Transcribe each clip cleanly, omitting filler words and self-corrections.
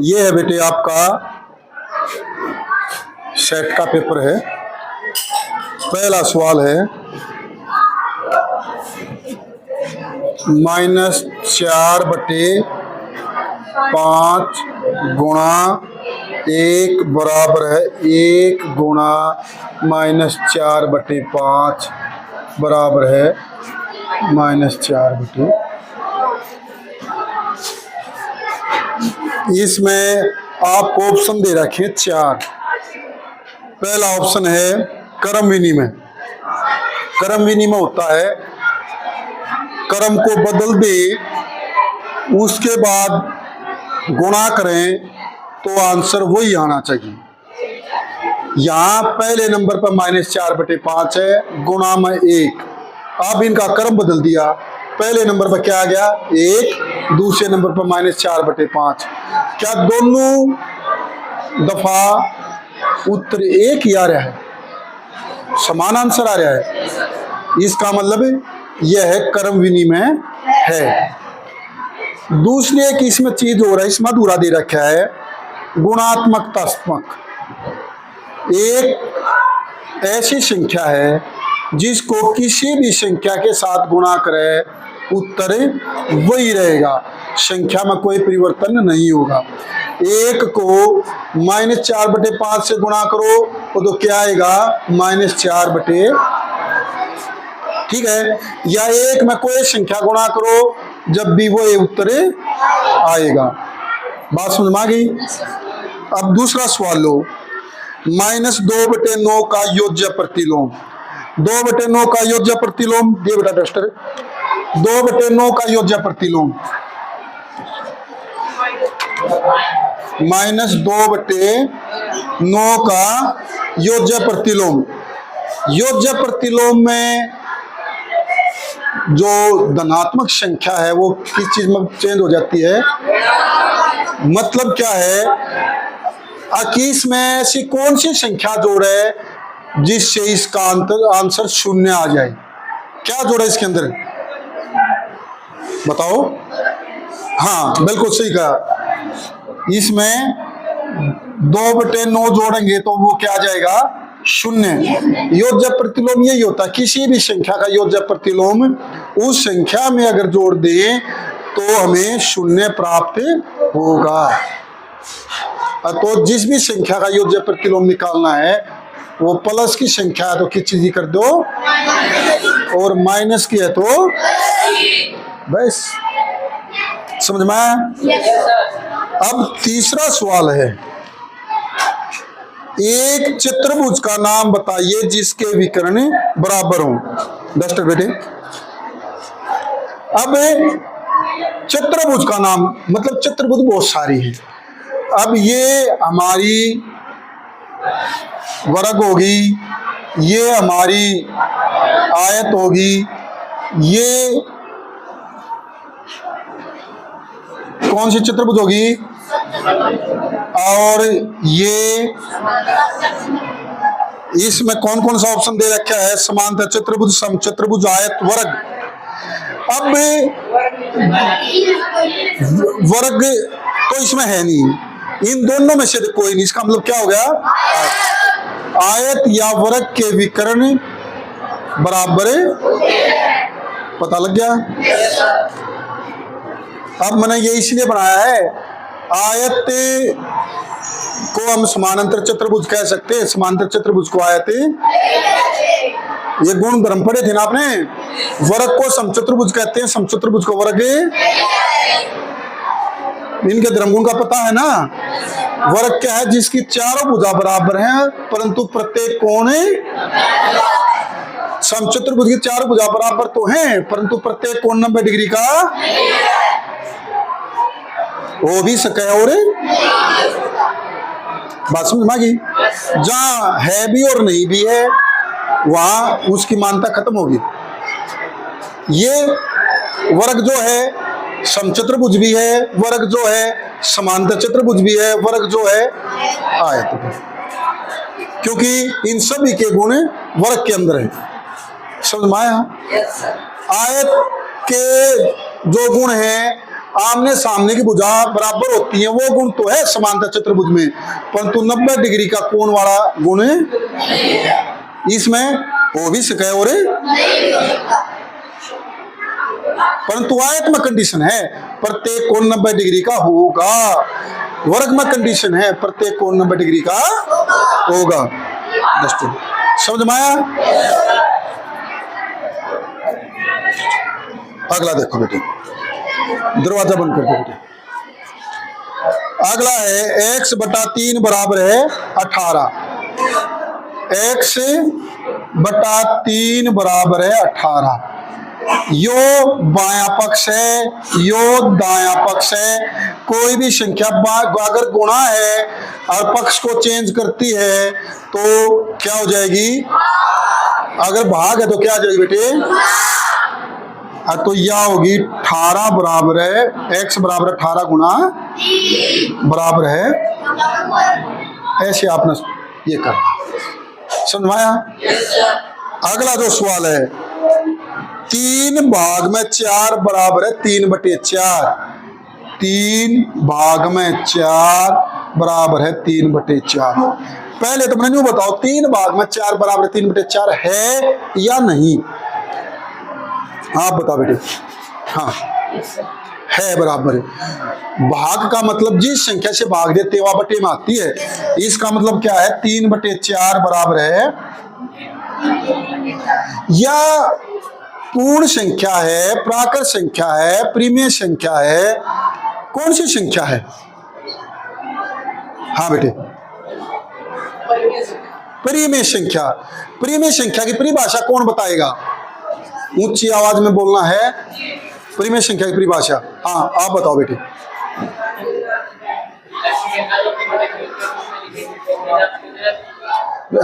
ये है बेटे आपका सेट का पेपर है। पहला सवाल है -4/5 गुणा 1 बराबर है 1 गुणा -4/5 बराबर है -4/। इसमें आपको ऑप्शन दे रखे 4। पहला ऑप्शन है क्रम विनिमय। क्रम विनिमय होता है क्रम को बदल दे उसके बाद गुणा करें तो आंसर वही आना चाहिए। यहाँ पहले नंबर पर -4/5 है, गुणा में 1। अब इनका क्रम बदल दिया, पहले नंबर पर क्या आ गया 1, दूसरे नंबर पर -4/5। क्या दोनों दफा उत्तर एक ही आ रहा है, समान आंसर आ रहा है? इसका मतलब यह है क्रम विनिमय है। दूसरी एक इसमें चीज हो रहा है, इसमें अधूरा दे रखा है गुणात्मक तात्मक। एक ऐसी संख्या है जिसको किसी भी संख्या के साथ गुणा करे उत्तर वही रहेगा, संख्या में कोई परिवर्तन नहीं होगा। 1 को -4/5 से गुणा करो तो क्या आएगा -4/। ठीक है, या 1 में कोई संख्या गुणा करो जब भी वो उत्तर आएगा। बात समझ में आ गई? अब दूसरा सवाल लो, -2/9 का योज्य प्रतिलोम। 2/9 का योज्य प्रतिलोम, ये बेटा डस्टर, 2/9 का योज्य प्रतिलोम -2/9 का योज्य प्रतिलोम। योज्य प्रतिलोम में जो धनात्मक संख्या है वो किस चीज में चेंज हो जाती है? मतलब क्या है कि इसमें ऐसी कौन सी संख्या जोड़े जिससे इसका आंसर 0 आ जाए? क्या जोड़ा इसके अंदर, बताओ? हाँ बिल्कुल सही कहा, इसमें 2/9 जोड़ेंगे तो वो क्या आ जाएगा 0। योज्य प्रतिलोम यही होता है, किसी भी संख्या का योज्य प्रतिलोम उस संख्या में अगर जोड़ दें तो हमें 0 प्राप्त होगा। तो जिस भी संख्या का योज्य प्रतिलोम निकालना है वो प्लस की संख्या है तो किस चीज कर दो, और माइनस की है तो बस। समझ में आया? अब तीसरा सवाल है, एक चतुर्भुज का नाम बताइए जिसके विकर्ण बराबर हों। डस्टर बेटे, अब चतुर्भुज का नाम मतलब चतुर्भुज बहुत सारी है। अब ये हमारी वर्ग होगी, ये हमारी आयत होगी, ये कौन सी चतुर्भुज होगी, और ये इसमें कौन कौन सा ऑप्शन दे रखा है? समांतर चतुर्भुज, समचतुर्भुज, आयत, वर्ग। अब वर्ग तो इसमें है नहीं, इन दोनों में से कोई नहीं। इसका मतलब क्या हो गया, आयत या वर्ग के विकर्ण बराबर, पता लग गया? अब मैंने ये इसलिए बनाया है, आयत को हम समानांतर चतुर्भुज कह सकते हैं, समांतर चतुर्भुज को आयत, ये गुण धर्म पढ़े थे ना आपने। वर्ग को समचतुर्भुज कहते हैं, समचतुर्भुज को वर्ग, इनके धर्मगुण का पता है ना। वर्ग क्या है? जिसकी चारों भुजा बराबर हैं परंतु प्रत्येक कोण, समचतुर्भुज की चारों भुजा बराबर तो हैं परंतु प्रत्येक कोण 90 डिग्री का हो भी सके। और बात समझ में आ गई? जहां है भी और नहीं भी है वहां उसकी मान्यता खत्म होगी। ये वर्ग जो है समचतुर्भुज भी है, वर्ग जो है समांतर चतुर्भुज भी है, वर्ग जो है आयत भी, क्योंकि इन सभी के गुण वर्ग के अंदर है। समझ में आया? आयत के जो गुण हैं आमने सामने की भुजा बराबर होती है, वो गुण तो है समांतर चतुर्भुज में, परंतु 90 डिग्री का कोण वाला गुण इसमें हो भी सके और परंतु आयत में कंडीशन है प्रत्येक कोण 90 डिग्री का होगा, वर्ग में कंडीशन है प्रत्येक कोण 90 डिग्री का होगा। दोस्तों समझ में आया? अगला देखो बेटे, दरवाजा बंद कर दो बेटे। अगला है x बटा 3 बराबर है 18। x बटा 3 बराबर है 18। यो बायां पक्ष है, यो दायां पक्ष है। कोई भी संख्या अगर गुणा है और पक्ष को चेंज करती है तो क्या हो जाएगी? अगर भाग है तो क्या आ जाएगी बेटे? तो यह होगी 18 बराबर है, x बराबर 18 गुणा बराबर है, ऐसे आपने ये करना। समझ में आया? अगला जो सवाल है 3 भाग में 4 बराबर है 3/4। 3 भाग में 4 बराबर है 3/4। पहले तो मैंने यूं बताओ 3 भाग में 4 बराबर 3/4 है या नहीं? आप बताओ बेटे। हाँ है, बराबर है। भाग का मतलब जिस संख्या से भाग देते वह बटे में आती है। इसका मतलब क्या है? 3/4 बराबर है, या पूर्ण संख्या है, प्राकृत संख्या है, परिमेय संख्या है, कौन सी संख्या है? हाँ बेटे, परिमेय संख्या। परिमेय संख्या की परिभाषा कौन बताएगा? ऊंची आवाज में बोलना है परिमेय संख्या की परिभाषा। हाँ आप बताओ बेटे।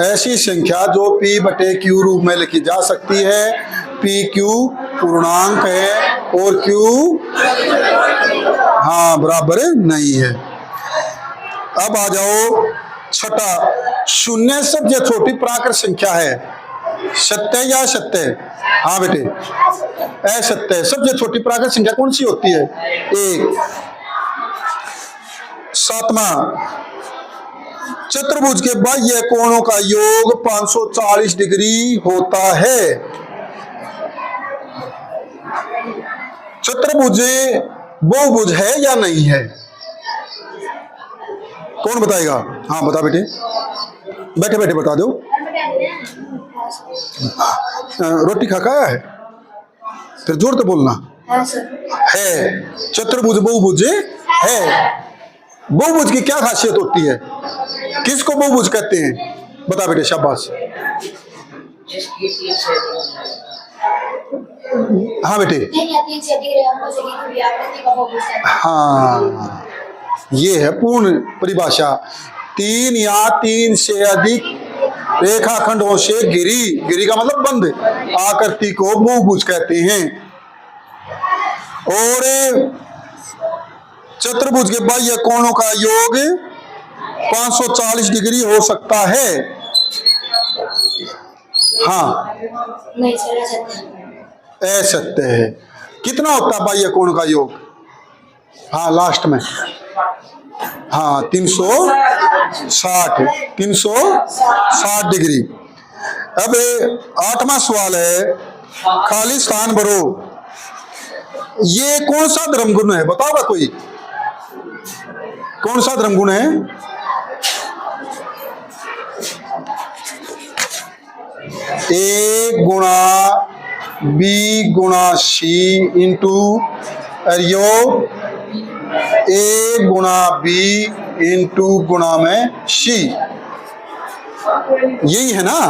ऐसी संख्या जो p/q रूप में लिखी जा सकती है। pq पूर्णांक है और q हाँ बराबर नहीं है। अब आ जाओ छठा, शून्य सबसे छोटी प्राकृत संख्या है। सत्य या असत्य? हाँ बेटे असत्य। सबसे छोटी प्राकृत संख्या कौन सी होती है? 1। सातवां, चतुर्भुज के बाह्य कोणों का योग 540 डिग्री होता है। चतुर्भुज बहुभुज है या नहीं है? कौन बताएगा? हाँ बता बेटे, बैठे बैठे बता दो। रोटी खा खाया है? फिर जोर तो बोलना। है। चतुर्भुज बहुभुज है। बहुभुज की क्या खासियत होती है? किसको बहुभुज कहते हैं? बता बेटे, शाबाश। हाँ बेटे, हाँ ये है पूर्ण परिभाषा। 3 या 3 से अधिक रेखाखंडों से घिरी का मतलब बंद आकृति को बहुभुज कहते हैं। और चतुर्भुज के बाह्य कोणों का योग 540 डिग्री हो सकता है। हाँ असत्य है। कितना होता है बाह्य कोण का योग? हाँ लास्ट में, हाँ 360 डिग्री। अब 8वां सवाल है, खाली स्थान भरो। ये कौन सा धर्म गुण है? बताओगा कोई? कौन सा धर्म गुण है? A गुणा B गुणा C इंटू योग A गुणा B इंटू गुणा में C, यही है ना?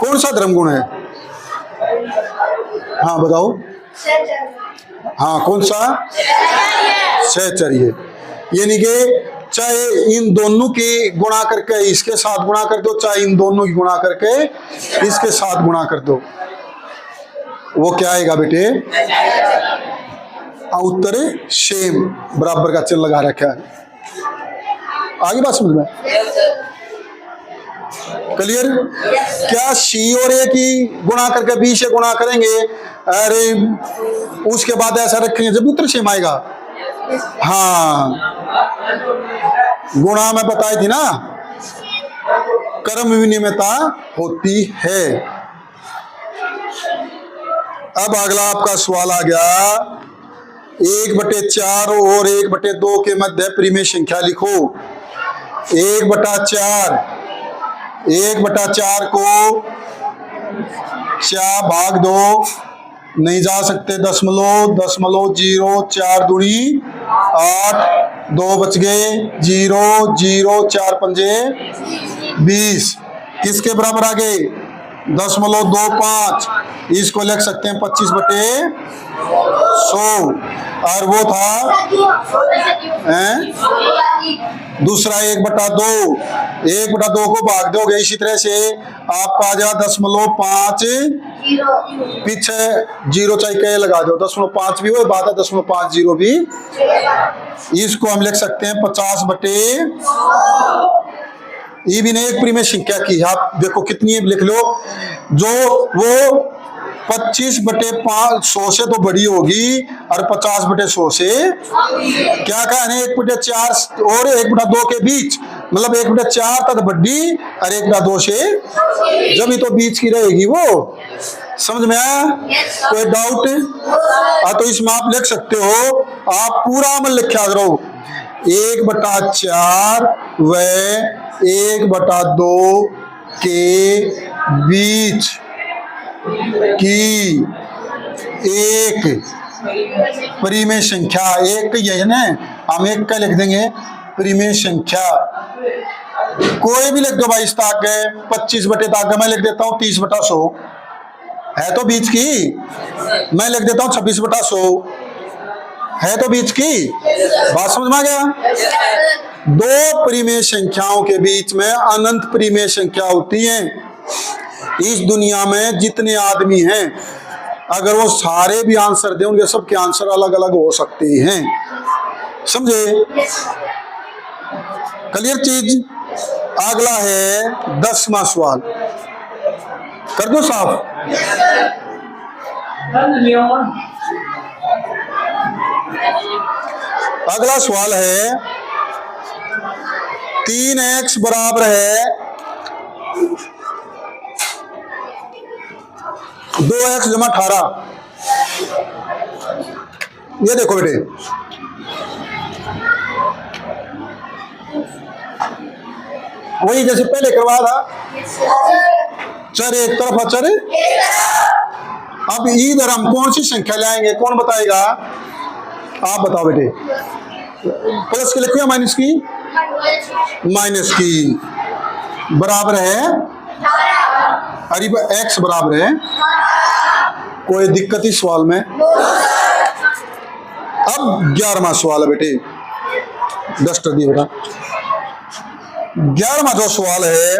कौन सा धर्म गुण है? हाँ बताओ। हाँ कौन सा? सहचर्य। यानी कि चाहे इन दोनों की गुणा करके इसके साथ गुणा कर दो, चाहे इन दोनों की गुणा करके इसके साथ गुणा कर दो, वो क्या आएगा बेटे? उत्तर सेम, बराबर का चिन्ह लगा रखा है। आगे बात समझ में? क्लियर? क्या सी और ए की गुणा करके बी से गुणा करेंगे, अरे उसके बाद ऐसा रखेंगे जब उत्तर सेम आएगा? हाँ, गुणा में बताई थी ना, क्रम विनिमयता होती है। अब अगला आपका सवाल आ गया, 1/4 और 1/2 के मध्य परिमेय संख्या लिखो। 1/4, 1/4 को 4 भाग दो, नहीं जा सकते, दशमलव, दशमलव 0, 4 दूनी 8, 2 बच गए, 0 0, 4 पंजे 20, किसके बराबर आ गए? 0.25, इसको लिख सकते हैं 25/100, और वो था दूसरा 1/2, 1/2 को भाग दोगे इसी तरह से आपका आ जाएगा 0.5, पीछे 0 चाहे कहे लगा दो, 0.5 भी वो बात है, 0.50 भी, इसको हम लिख सकते हैं 50/, ये भी नहीं एक परिमेय संख्या की, आप देखो कितनी लिख लो, जो वो 25/100 से तो बड़ी होगी और 50/100 से क्या कहने 1/4 और 1/2 के बीच, मतलब 1/4 तक बड़ी और 1/2 से जब ही तो बीच की रहेगी वो। समझ में आया? कोई डाउट? तो इसमें आप लिख सकते हो, आप पूरा अमल लिखा करो, 1/4 व 1/2 के बीच की एक परिमेय संख्या, एक ही है ना, हम एक का लिख देंगे परिमेय संख्या, कोई भी लिख दो भाई, इस ताक 25/, मैं लिख देता हूँ 30/100, है तो बीच की, मैं लिख देता हूँ 26/100, है तो बीच की, बात समझ में आ गया? दो परिमेय संख्याओं के बीच में अनंत परिमेय संख्या होती है। इस दुनिया में जितने आदमी हैं, अगर वो सारे भी आंसर दें, उनके सबके आंसर अलग अलग हो सकते हैं, समझे? क्लियर चीज? अगला है 10वां सवाल, कर दो साफ। अगला सवाल है, 3x बराबर है 2x जमा 18। ये देखो बेटे, वही जैसे पहले करवा था, चर एक तरफ अचर। अब इधर हम कौन सी संख्या लाएंगे, कौन बताएगा? आप बताओ बेटे, प्लस की लिखो या माइनस की? माइनस की, बराबर है, अरे एक्स बराबर है, कोई दिक्कत इस सवाल में? अब 11वां सवाल है बेटे, डस्टर दिए बेटा। 11वां जो सवाल है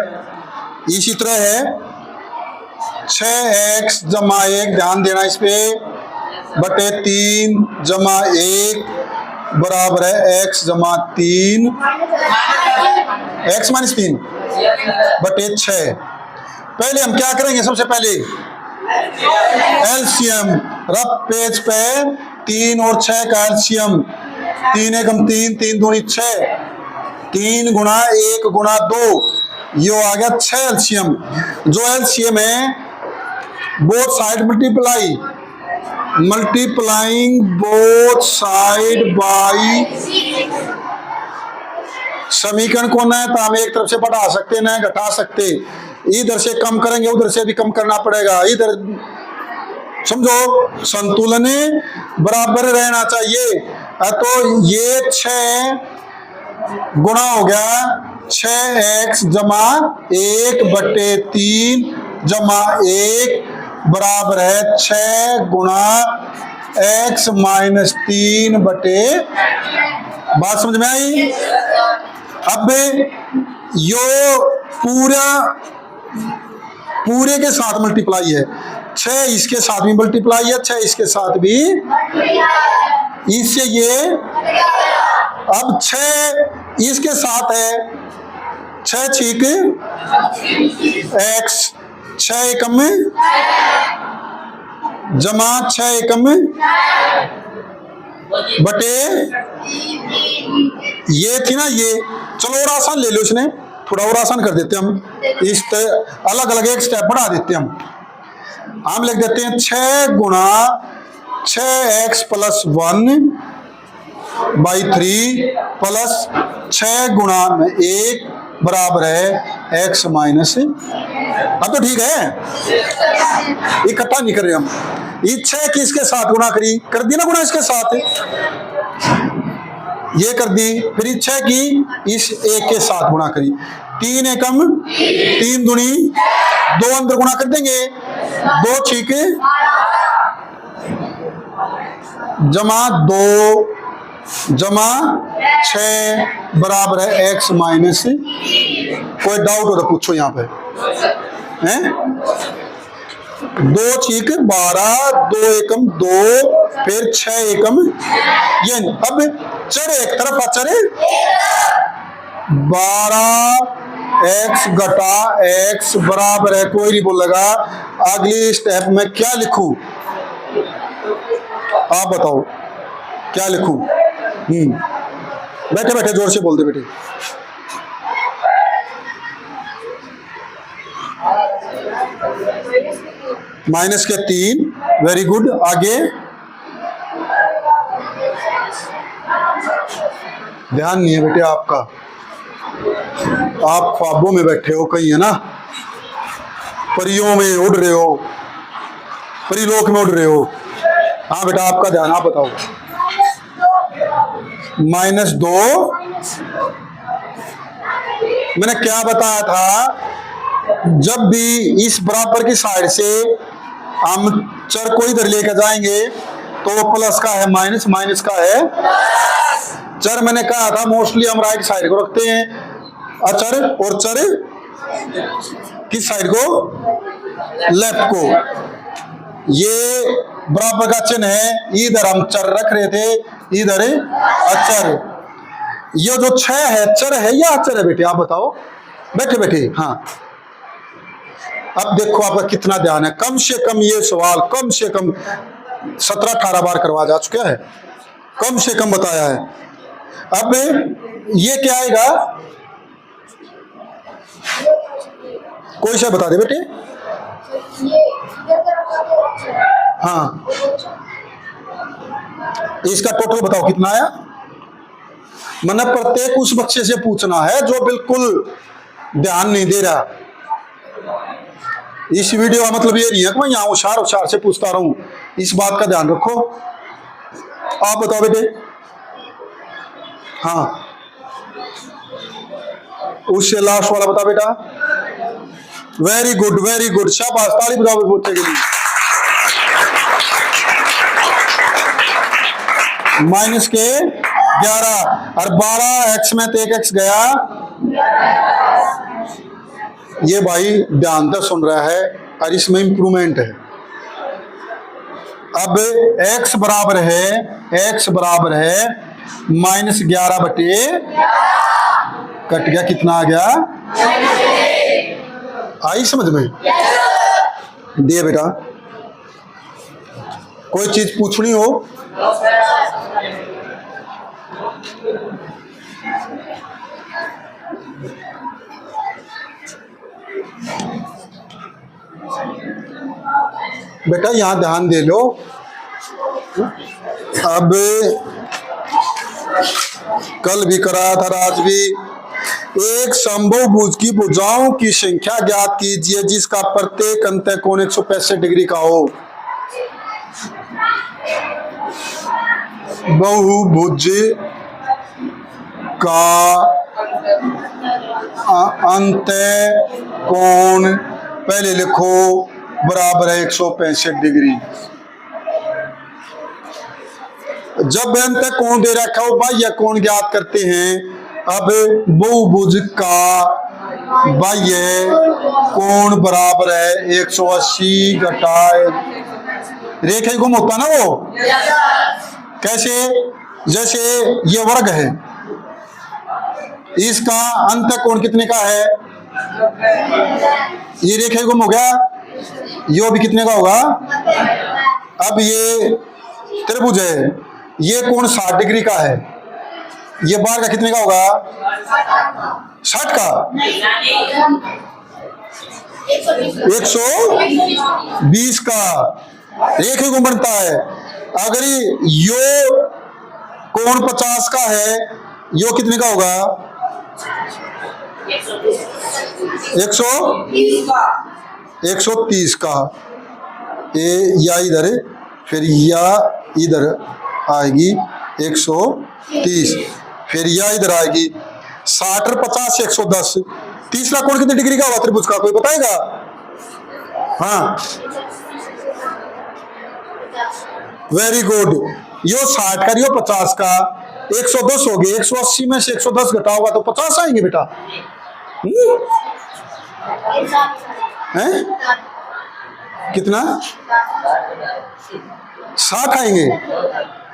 इसी तरह है, 6x जमा 1, ध्यान देना इस पे, बटे 3 जमा 1 बराबर है x जमा 3, x माइनस 3 बटे 6। पहले हम क्या करेंगे, सबसे पहले एलसीएम, रफ पेज पे 3 और 6 का एलसीएम, 3 एकम 3, 3 दूनी 6, 3 गुणा 1 गुणा 2, ये आ गया 6 एलसीएम। जो एलसीएम है both side multiply, multiplying both side by, समीकरण कौन है, तो हम एक तरफ से बढ़ा सकते ना घटा सकते, इधर से कम करेंगे उधर से भी कम करना पड़ेगा, इधर समझो संतुलन बराबर रहना चाहिए। तो ये 6 गुणा हो गया 6x जमा 1 बटे 3 जमा 1 बराबर है 6 गुणा x माइनस 3 बटे, बात समझ में आई? अब यो पूरे के साथ मल्टीप्लाई है, 6 इसके साथ भी मल्टीप्लाई है, 6 इसके साथ भी, इससे ये अब 6 इसके साथ है, 6 छीक x, 6 एकम में जमा 6 एकम में बटे ये थी ना ये। चलो और आसान ले लो, इसने थोड़ा और आसान कर देते हम, इस अलग अलग एक स्टेप बढ़ा देते हम लिख देते हैं 6 गुणा 6x प्लस 1 बाई 3 प्लस 6 गुणा 1 बराबर है x माइनस। अब तो ठीक है, इकट्ठा नहीं कर रहे हम। ये 6 की इसके साथ गुणा करी, कर दी ना गुणा इसके साथ, ये कर दी। फिर 6 की इस 1 के साथ गुणा करी, 3 एकम 3 दूनी 2 अंदर गुणा कर देंगे, 2 छीके जमा 2 जमा 6 बराबर है x माइनस। कोई डाउट हो तो पूछो यहाँ पे हैं। 2 छीक 12, 2 एकम 2, फिर 6 एकम ये। अब चढ़े एक तरफ चढ़े 12x घटा x बराबर है, कोई नहीं बोलेगा। अगली स्टेप में क्या लिखूं, आप बताओ क्या लिखूं? बैठे बैठे जोर से बोल दे बेटे। माइनस के 3, वेरी गुड। आगे ध्यान नहीं है बेटे आपका, आप ख्वाबों में बैठे हो कहीं, है ना, परियों में उड़ रहे हो, परिलोक में उड़ रहे हो। हाँ बेटा आपका ध्यान, आप बताओ। -2, मैंने क्या बताया था, जब भी इस बराबर की साइड से हम चर को इधर लेकर जाएंगे तो वो प्लस का है, माइनस माइनस का है। चर मैंने कहा था मोस्टली हम राइट साइड को रखते हैं अचर, और चर किस साइड को, लेफ्ट को। ये बराबर का चिन्ह है, इधर हम चर रख रहे थे, इधर अचर। ये जो 6 है चर है या अचर है बेटे, आप बताओ बैठे बैठे। हाँ अब देखो आपका कितना ध्यान है। कम से कम ये सवाल कम से कम 17-18 बार करवा जा चुका है, कम से कम बताया है। अब ये क्या आएगा, कोई सा बता दे बेटे। हाँ इसका टोटल बताओ कितना आया। मैंने प्रत्येक उस बच्चे से पूछना है जो बिल्कुल ध्यान नहीं दे रहा। इस वीडियो का मतलब ये नहीं है कि मैं यहाँ होशियार से पूछता रहूं, इस बात का ध्यान रखो। आप बताओ बेटे। हाँ उससे लास्ट वाला बता बेटा। वेरी गुड, शाबाश, ताली बजाओ बच्चे के लिए। माइनस के 11 और 12 x में तो 1 x गया। ये भाई ध्यान से सुन रहा है और इसमें इंप्रूवमेंट है। अब x बराबर है -11 बटे, कट गया, कितना आ गया, आई समझ में? दे बेटा, कोई चीज पूछनी हो बेटा यहां ध्यान दे लो। अब कल भी कराया था, आज भी। एक समभुज भुज की भुजाओं की संख्या ज्ञात कीजिए जिसका प्रत्येक अंतःकोण 165 डिग्री का हो। बहुभुज का अंतःकोण पहले लिखो बराबर है 165 डिग्री। जब अंतःकोण दे रखा हो बाह्य कोण ज्ञात करते हैं। अब बहुभुज का बाह्य कोण बराबर है 180 घटाए, रेखा गुम होता ना वो, कैसे, जैसे ये वर्ग है, इसका अंत कोण कितने का है? ये रेखा गुम हो गया, यो भी कितने का होगा? अब ये त्रिभुज है, ये कोण 60 डिग्री का है, ये बाहर का कितने का होगा? 60 का। 120 का रेखा गुण बनता है। अगर यो कोण 50 का है, यो कितने का होगा? 130 का। या इधर, फिर या इधर आएगी 130, फिर या इधर आएगी 60 और 50 110। तीसरा कोण कितने डिग्री का होगा त्रिभुज का, कोई बताएगा? हाँ, वेरी गुड। यो 60 का, यो 50 का, 110 हो गए। 180 में से 110 घटाओगा तो 50 आएंगे बेटा। हैं? कितना? 60 आएंगे।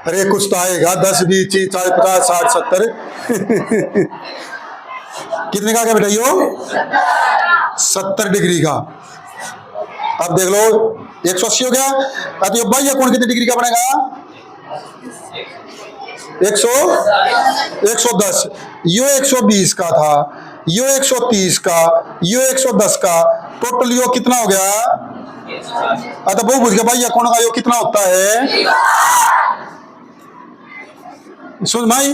अरे कुछ तो आएगा, 10 20 30 40 50 60 70। कितने का क्या बेटा? यो 70 डिग्री का। अब देख लो 180 हो गया। अब ये बाह्य कोण कितने डिग्री का बनेगा? 110। यो 120 का था, यो 130 का, यो 110 का, टोटल यो कितना हो गया? अच्छा बहुभुज का बाह्य कोण का यो कितना होता है? सुन भाई।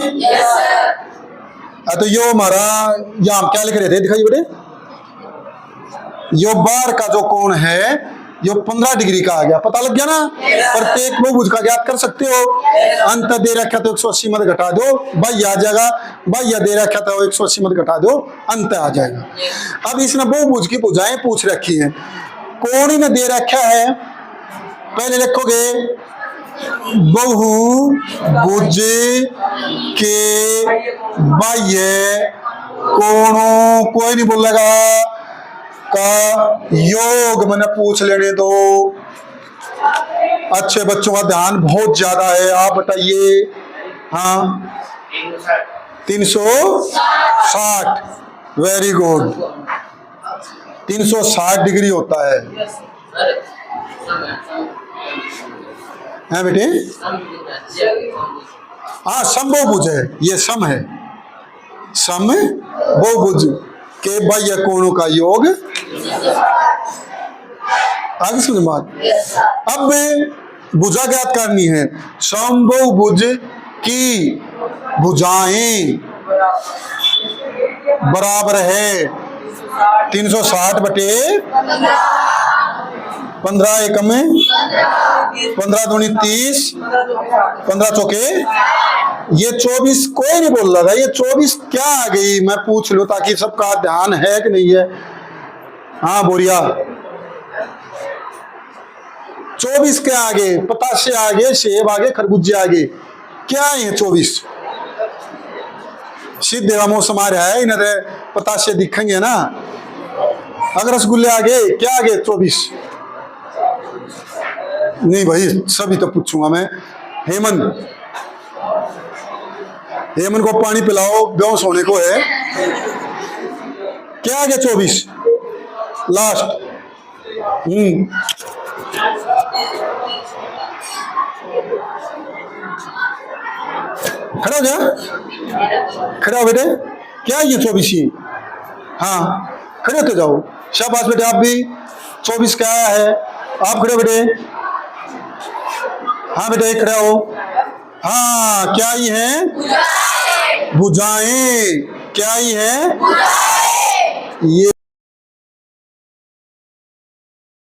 तो यो हमारा यहाँ क्या लिख रहे थे, दिखाइए बेटे। यो बाहर का जो कोण है यो 15 डिग्री का आ गया, पता लग गया ना? प्रत्येक बहुभुज का ज्ञात कर सकते हो। अंत दे रखा तो 180 मत घटा दो, बाह्य आ जाएगा। बाह्य दे रखा तो 180 मत घटा दो, अंत आ जाएगा। अब इसने बहुभुज की भुजाएं पूछ रखी हैं, कोण ही ने दे रखा है। पहले लिखोगे बहुभुज के बाह्य कोणों, कोई नहीं बोलेगा का योग मैंने पूछ लेने दो। अच्छे बच्चों का ध्यान बहुत ज्यादा है, आप बताइए। हाँ 360, वेरी गुड। 360 डिग्री होता है बेटे? हाँ समबहुभुज है, ये सम है। समबहुभुज के बाह्य कोणों का योग। आगे समझ बात। अब भुजा ज्ञात करनी है। समबहुभुज की भुजाएं बराबर है 360 बटे 15 एकम में 15 दूनी 30, 15 चौके ये 24। कोई नहीं बोल रहा था ये 24 क्या आ गई, मैं पूछ लो ताकि सबका ध्यान है कि नहीं है। हाँ बोरिया 24 के आगे पतासे आगे, सेब आगे, खरबूजे आगे, क्या है 24? सीधे का मौसम आ रहा है, इन्हें पतासे दिखेंगे ना। अगर रसगुल्ले आगे क्या आगे? 24। नहीं भाई सभी तो पूछूंगा मैं। हेमंत को पानी पिलाओ, बेहोश होने को है। क्या आगे? 24 लास्ट। खड़ा हो जा, खड़ा हो बेटे। क्या ये 24 ही? हाँ खड़े होते जाओ, शाबाश बेटे। आप भी 24 क्या आया है? आप खड़े बेटे। हाँ बेटे खड़े हो। हाँ क्या ही है? भुजाएं। क्या ही है? ये